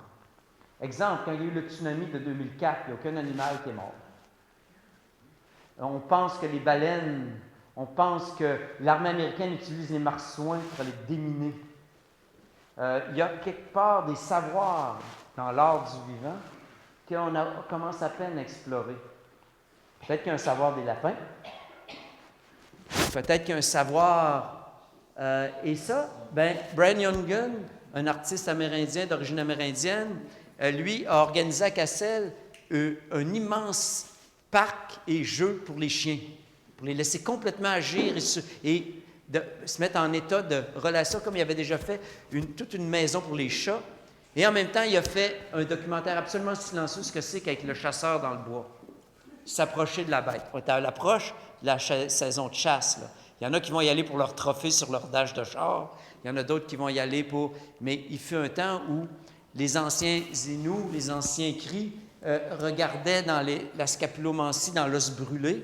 Exemple, quand il y a eu le tsunami de 2004, il n'y a aucun animal qui est mort. On pense que les baleines, on pense que l'armée américaine utilise les marsouins pour les déminer. Il y a quelque part des savoirs dans l'art du vivant qu'on commence à peine à explorer. Peut-être qu'il y a un savoir des lapins, peut-être qu'il y a un savoir... et ça, Brian Youngen, un artiste amérindien d'origine amérindienne, lui a organisé à Kassel un immense parc et jeux pour les chiens, pour les laisser complètement agir et se mettre en état de relation, comme il avait déjà fait toute une maison pour les chats. Et en même temps, il a fait un documentaire absolument silencieux, ce que c'est qu'avec le chasseur dans le bois, s'approcher de la bête. On est à l'approche de la saison de chasse, là. Il y en a qui vont y aller pour leur trophée sur leur dash de char. Il y en a d'autres qui vont y aller pour... Mais il fut un temps où les anciens Inuits, les anciens Cris, regardaient dans la scapulomancie, dans l'os brûlé,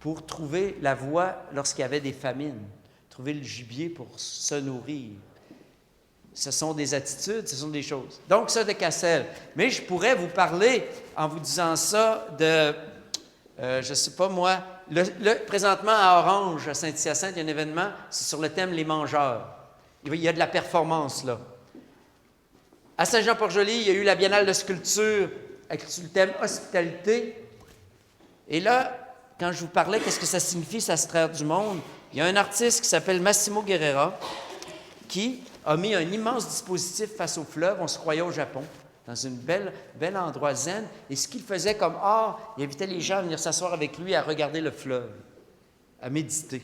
pour trouver la voie lorsqu'il y avait des famines, trouver le gibier pour se nourrir. Ce sont des attitudes, ce sont des choses. Donc, ça de Kassel. Mais je pourrais vous parler, en vous disant ça, de, je ne sais pas moi, présentement à Orange, à Saint-Hyacinthe, il y a un événement, c'est sur le thème « Les mangeurs ». Il y a de la performance, là. À Saint-Jean-Port-Joli, il y a eu la Biennale de sculpture avec le thème « Hospitalité ». Et là, quand je vous parlais, qu'est-ce que ça signifie s'abstraire du monde, il y a un artiste qui s'appelle Massimo Guerrera qui a mis un immense dispositif face au fleuve, on se croyait au Japon, dans un bel endroit zen. Et ce qu'il faisait comme art, il invitait les gens à venir s'asseoir avec lui, à regarder le fleuve, à méditer.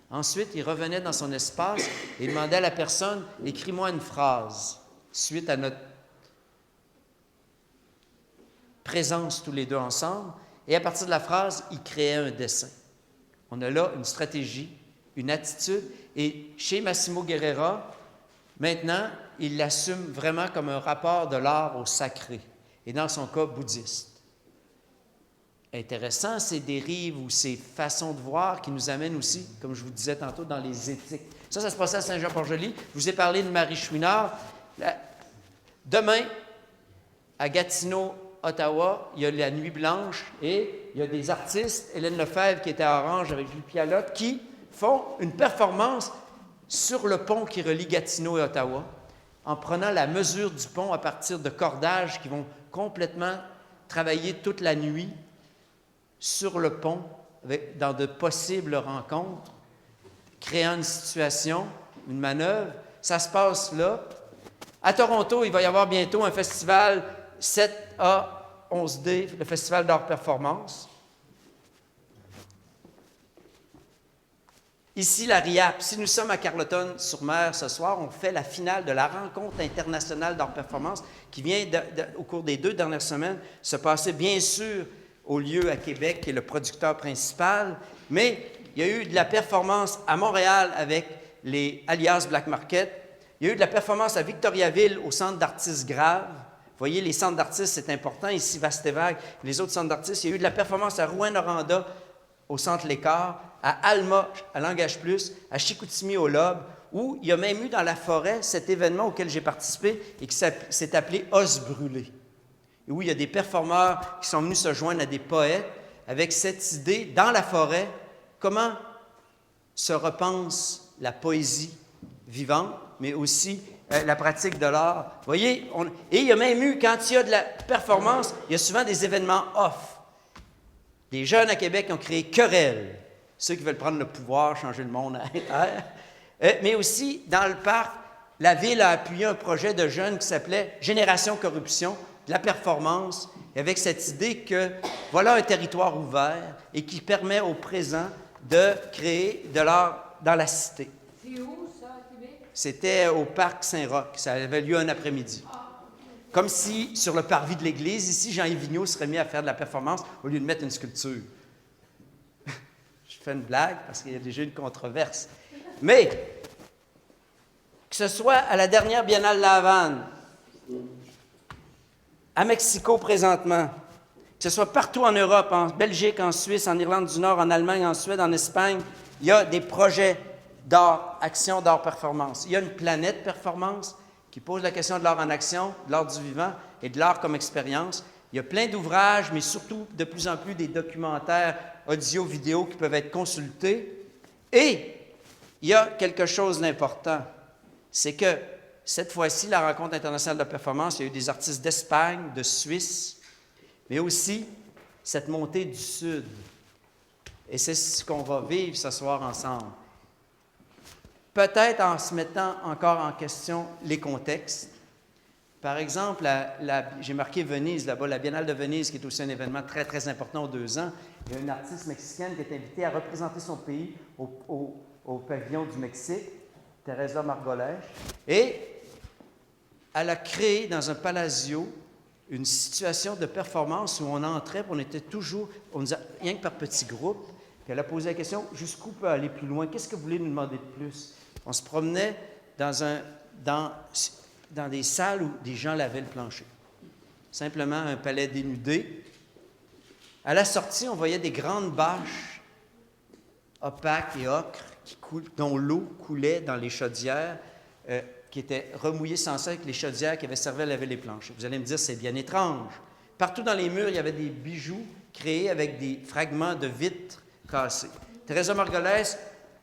Ensuite, il revenait dans son espace et demandait à la personne, « Écris-moi une phrase suite à notre présence tous les deux ensemble. » Et à partir de la phrase, il créait un dessin. On a là une stratégie, une attitude. Et chez Massimo Guerrera, maintenant, il l'assume vraiment comme un rapport de l'art au sacré, et dans son cas, bouddhiste. Intéressant, ces dérives ou ces façons de voir qui nous amènent aussi, comme je vous disais tantôt, dans les éthiques. Ça se passait à Saint-Jean-Port-Joli. Je vous ai parlé de Marie Chouinard. Demain, à Gatineau, Ottawa, il y a la Nuit Blanche et il y a des artistes, Hélène Lefebvre qui était à Orange avec Jules Pialotte, qui font une performance sur le pont qui relie Gatineau et Ottawa, en prenant la mesure du pont à partir de cordages qui vont complètement travailler toute la nuit sur le pont, dans de possibles rencontres, créant une situation, une manœuvre. Ça se passe là. À Toronto, il va y avoir bientôt un festival 7A11D, le Festival d'art performance. Ici, la RIAP, si nous sommes à Carleton-sur-Mer ce soir, on fait la finale de la rencontre internationale d'art performance qui vient, au cours des 2 dernières semaines, se passer bien sûr au lieu à Québec, qui est le producteur principal, mais il y a eu de la performance à Montréal avec les alias Black Market. Il y a eu de la performance à Victoriaville au Centre d'artistes graves. Vous voyez, les centres d'artistes, c'est important. Ici, Vastevague, les autres centres d'artistes. Il y a eu de la performance à Rouyn-Noranda au Centre Lécart, à Alma, à Langage Plus, à Chicoutimi au Lobe, où il y a même eu dans la forêt cet événement auquel j'ai participé et qui s'est appelé Os brûlés, et où il y a des performeurs qui sont venus se joindre à des poètes avec cette idée, dans la forêt, comment se repense la poésie vivante, mais aussi la pratique de l'art. Vous voyez, et il y a même eu, quand il y a de la performance, il y a souvent des événements off. Les jeunes à Québec ont créé Querelle, ceux qui veulent prendre le pouvoir, changer le monde à l'intérieur. Mais aussi, dans le parc, la Ville a appuyé un projet de jeunes qui s'appelait Génération Corruption, de la performance, avec cette idée que voilà un territoire ouvert et qui permet au présent de créer de l'art dans la cité. C'est où, ça, à Québec? C'était au parc Saint-Roch. Ça avait lieu un après-midi. Comme si, sur le parvis de l'église, ici, Jean-Yves Vigneault serait mis à faire de la performance au lieu de mettre une sculpture. Je fais une blague parce qu'il y a déjà une controverse. Mais, que ce soit à la dernière Biennale La Havane, à Mexico présentement, que ce soit partout en Europe, en Belgique, en Suisse, en Irlande du Nord, en Allemagne, en Suède, en Espagne, il y a des projets d'art, action, d'art, performance. Il y a une planète performance qui pose la question de l'art en action, de l'art du vivant et de l'art comme expérience. Il y a plein d'ouvrages, mais surtout de plus en plus des documentaires audio, vidéo qui peuvent être consultés. Et il y a quelque chose d'important, c'est que cette fois-ci, la rencontre internationale de performance, il y a eu des artistes d'Espagne, de Suisse, mais aussi cette montée du Sud. Et c'est ce qu'on va vivre ce soir ensemble. Peut-être en se mettant encore en question les contextes. Par exemple, j'ai marqué Venise, là-bas, la Biennale de Venise, qui est aussi un événement très, très important aux 2 ans. Il y a une artiste mexicaine qui est invitée à représenter son pays au pavillon du Mexique, Teresa Margolèche, et elle a créé dans un palazzo une situation de performance où on entrait, puis on était toujours, on nous a, rien que par petits groupes, puis elle a posé la question, jusqu'où peut aller plus loin? Qu'est-ce que vous voulez nous demander de plus? On se promenait dans des salles où des gens lavaient le plancher. Simplement un palais dénudé. À la sortie, on voyait des grandes bâches opaques et ocres dont l'eau coulait dans les chaudières, qui étaient remouillées sans cesse avec les chaudières qui avaient servi à laver les planchers. Vous allez me dire, c'est bien étrange. Partout dans les murs, il y avait des bijoux créés avec des fragments de vitres cassées. Teresa Margolès,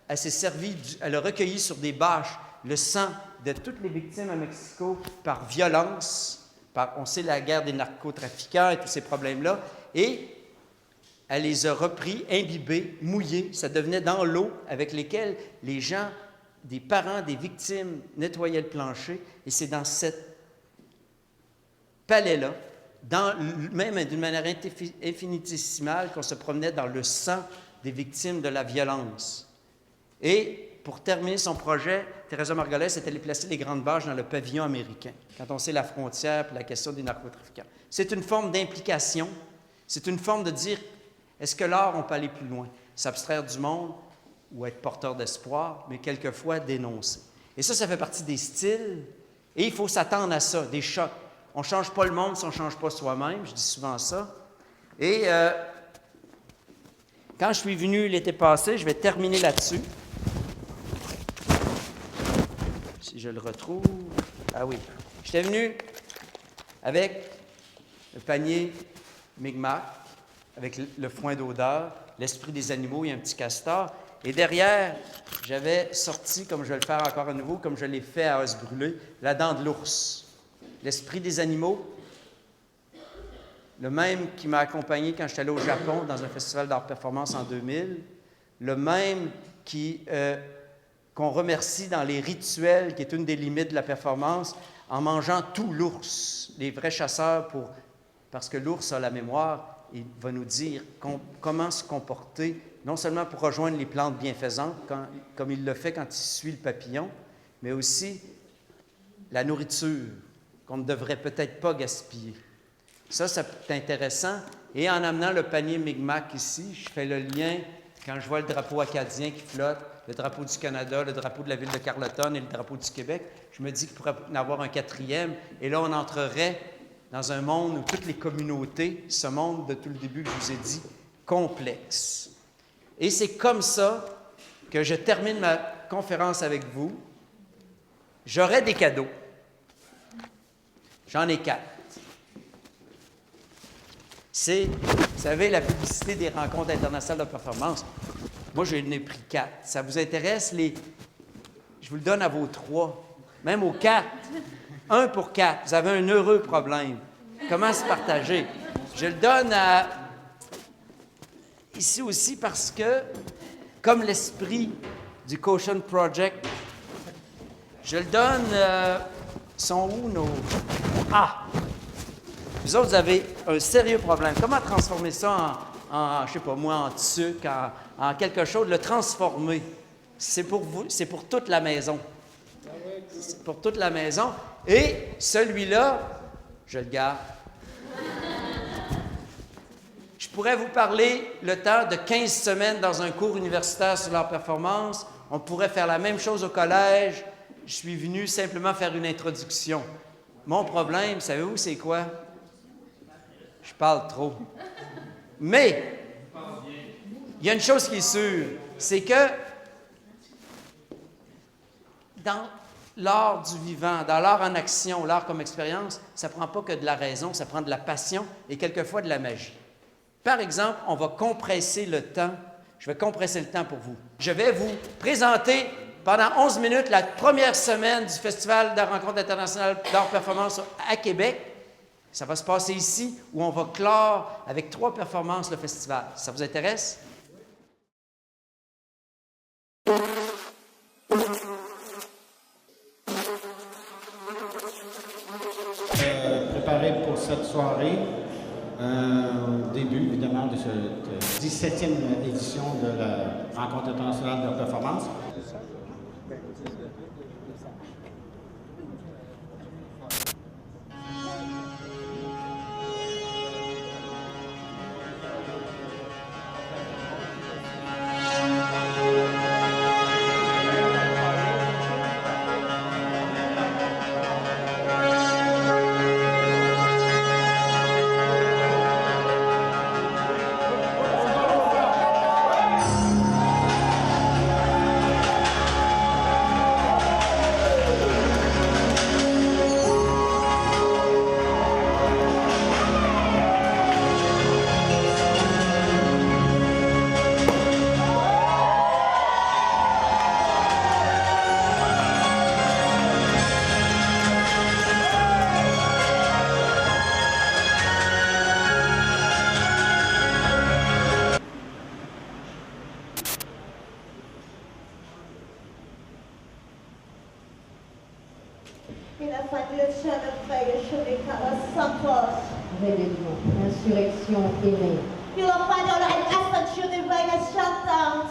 elle a recueilli sur des bâches le sang de toutes les victimes à Mexico par violence, on sait la guerre des narcotrafiquants et tous ces problèmes-là, et elle les a repris, imbibés, mouillés, ça devenait dans l'eau avec lesquelles les gens, des parents des victimes, nettoyaient le plancher, et c'est dans cette palais-là, même d'une manière infinitésimale, qu'on se promenait dans le sang des victimes de la violence. Et pour terminer son projet, Teresa Margolès est allée placer les grandes bâches dans le pavillon américain, quand on sait la frontière et la question des narcotrafiquants. C'est une forme d'implication, c'est une forme de dire, est-ce que l'art, on peut aller plus loin? S'abstraire du monde ou être porteur d'espoir, mais quelquefois dénoncer. Et ça fait partie des styles, et il faut s'attendre à ça, des chocs. On ne change pas le monde si on ne change pas soi-même, je dis souvent ça. Et quand je suis venu l'été passé, je vais terminer là-dessus. Si je le retrouve. Ah oui. J'étais venu avec le panier Mi'kmaq, avec le foin d'odeur, l'esprit des animaux et un petit castor. Et derrière, j'avais sorti, comme je vais le faire encore à nouveau, comme je l'ai fait à Os brûlé, la dent de l'ours. L'esprit des animaux, le même qui m'a accompagné quand j'étais allé au Japon dans un festival d'art-performance en 2000, le même qu'on remercie dans les rituels, qui est une des limites de la performance, en mangeant tout l'ours. Les vrais chasseurs, parce que l'ours a la mémoire, il va nous dire comment se comporter, non seulement pour rejoindre les plantes bienfaisantes, comme il le fait quand il suit le papillon, mais aussi la nourriture qu'on ne devrait peut-être pas gaspiller. Ça, c'est intéressant. Et en amenant le panier Mi'kmaq ici, je fais le lien, quand je vois le drapeau acadien qui flotte, le drapeau du Canada, le drapeau de la ville de Carleton et le drapeau du Québec, je me dis qu'il pourrait en avoir un quatrième. Et là, on entrerait dans un monde où toutes les communautés, ce monde de tout le début que je vous ai dit, complexe. Et c'est comme ça que je termine ma conférence avec vous. J'aurai des cadeaux. J'en ai 4. C'est, vous savez, la publicité des rencontres internationales de performance. Moi, j'en ai pris 4. Ça vous intéresse? Je vous le donne à vos 3, même aux 4. 1 pour 4. Vous avez un heureux problème. Comment se partager? Je le donne ici aussi parce que, comme l'esprit du Quotient Project, je le donne... sont où nos... Ah! Vous autres, vous avez un sérieux problème. Comment transformer ça je ne sais pas moi, en sucre, en quelque chose, le transformer? C'est pour vous, c'est pour toute la maison. C'est pour toute la maison. Et celui-là, je le garde. Je pourrais vous parler le temps de 15 semaines dans un cours universitaire sur leur performance. On pourrait faire la même chose au collège. Je suis venu simplement faire une introduction. Mon problème, savez-vous, c'est quoi? Je parle trop. Mais, il y a une chose qui est sûre, c'est que dans l'art du vivant, dans l'art en action, l'art comme expérience, ça ne prend pas que de la raison, ça prend de la passion et quelquefois de la magie. Par exemple, on va compresser le temps. Je vais compresser le temps pour vous. Je vais vous présenter pendant 11 minutes la première semaine du Festival de rencontres internationales d'art-performance à Québec. Ça va se passer ici, où on va clore avec 3 performances le festival. Ça vous intéresse? Préparé pour cette soirée, début évidemment de cette 17e édition de la rencontre internationale de performance. Santos. Rébellion, insurrection aimée. Filofadiola and Ascension Divina Chantant.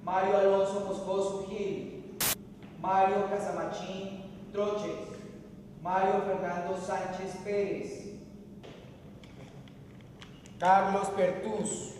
Mario Alonso Moscoso Gil, Mario Casamachín Troches, Mario Fernando Sánchez Pérez, Carlos Pertús,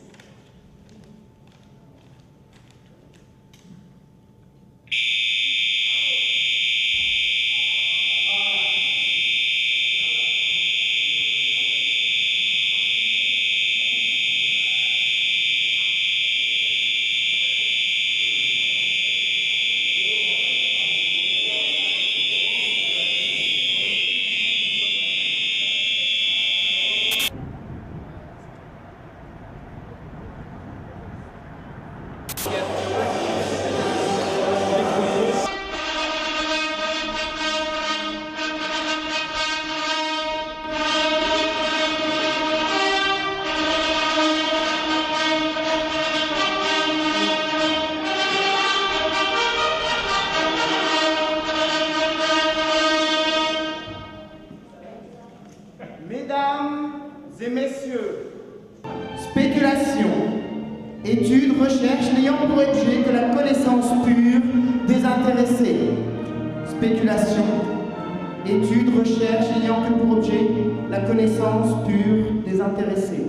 Mesdames et messieurs, spéculation, étude, recherche n'ayant pour objet que la connaissance pure désintéressée. Spéculation, étude, recherche n'ayant que pour objet la connaissance pure désintéressée.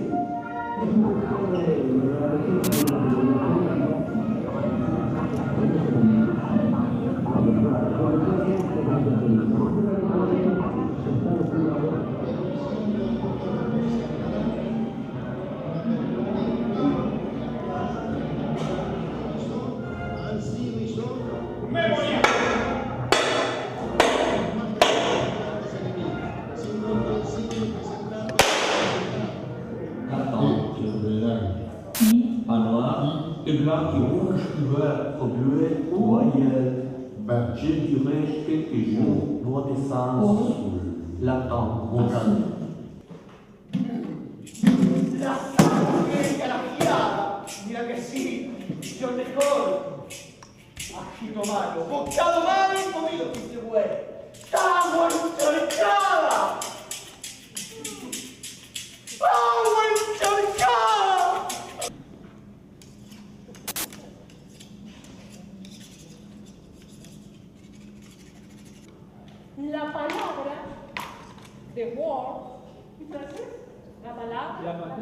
Et blanc qui rouge couleur au bleuet voyelle. Je dirais quelques jours d'adolescence latent montagne. La sangre e la fiaba, mira que sí, yo mejor. Agito malo, bocado malo y comido piste güey. ¡Agua encharcada! ¡Agua encharcada! La palabra de war, ¿en francés? La palabra,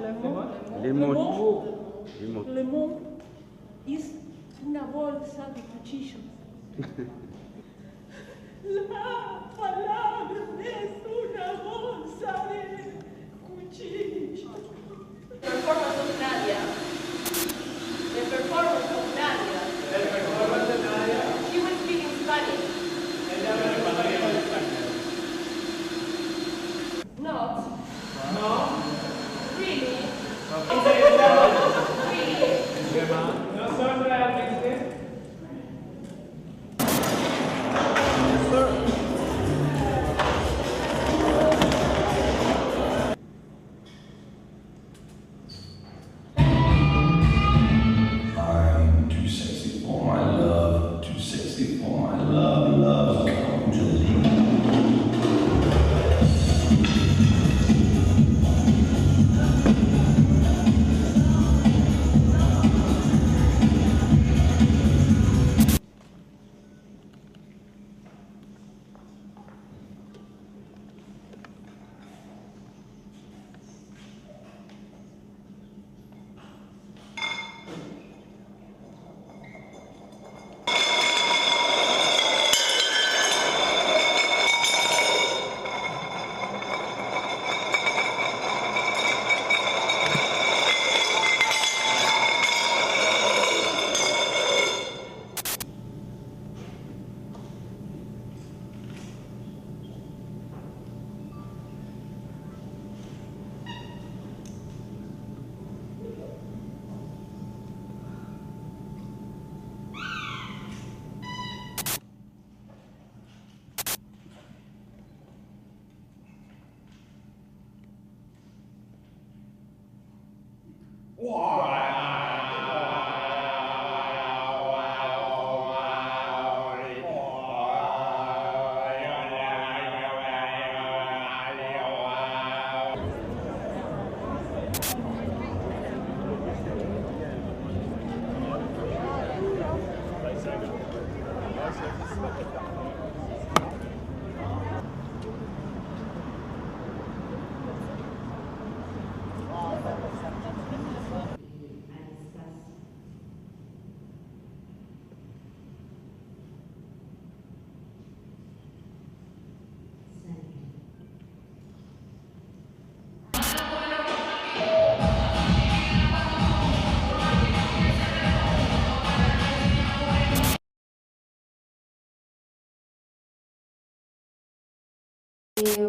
le mot es una bolsa de cuchillos. La palabra es una bolsa de cuchillos. Performance of Nadia. The performance of Nadia. el performance de Nadia. She was speaking Spanish. Ella me recordaría en español. Not No. really. No son realmente. Sir,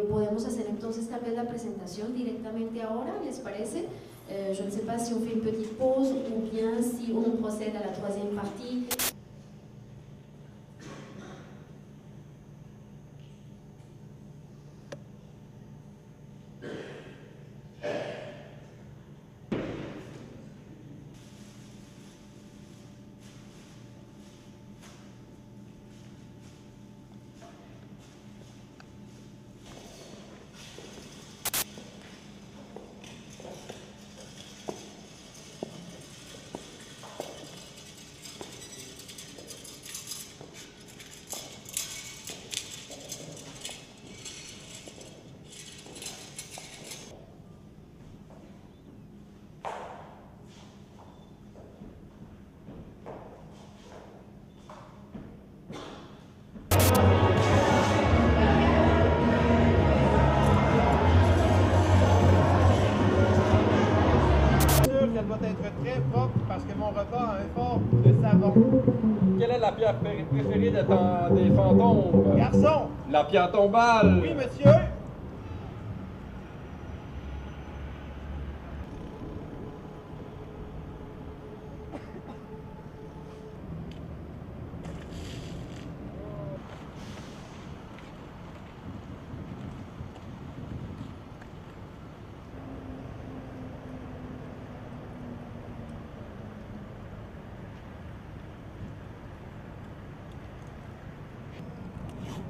Podemos hacer entonces tal vez la presentación directamente ahora, ¿les parece? Je ne sais pas si on fait une petite pause ou bien si on procède à la troisième partie. Elle doit être très propre parce que mon repas a un fort de savon. Quelle est la pierre préférée des fantômes? Garçon! La pierre tombale! Oui, monsieur!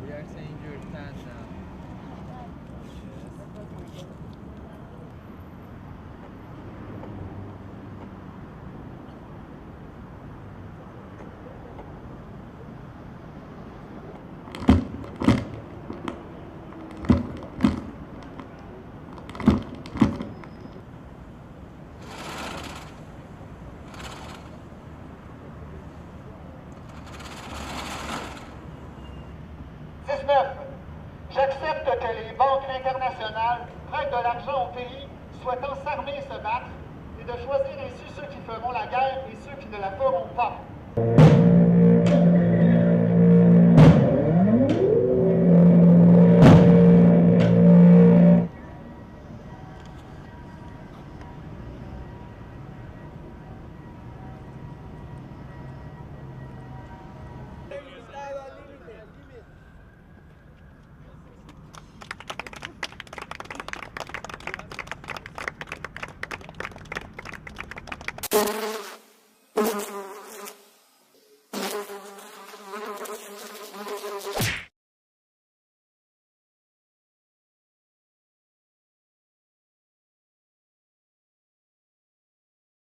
We are saying your stand now. J'accepte que les banques internationales prêtent de l'argent au pays souhaitant s'armer et se battre, et de choisir ainsi ceux qui feront la guerre et ceux qui ne la feront pas.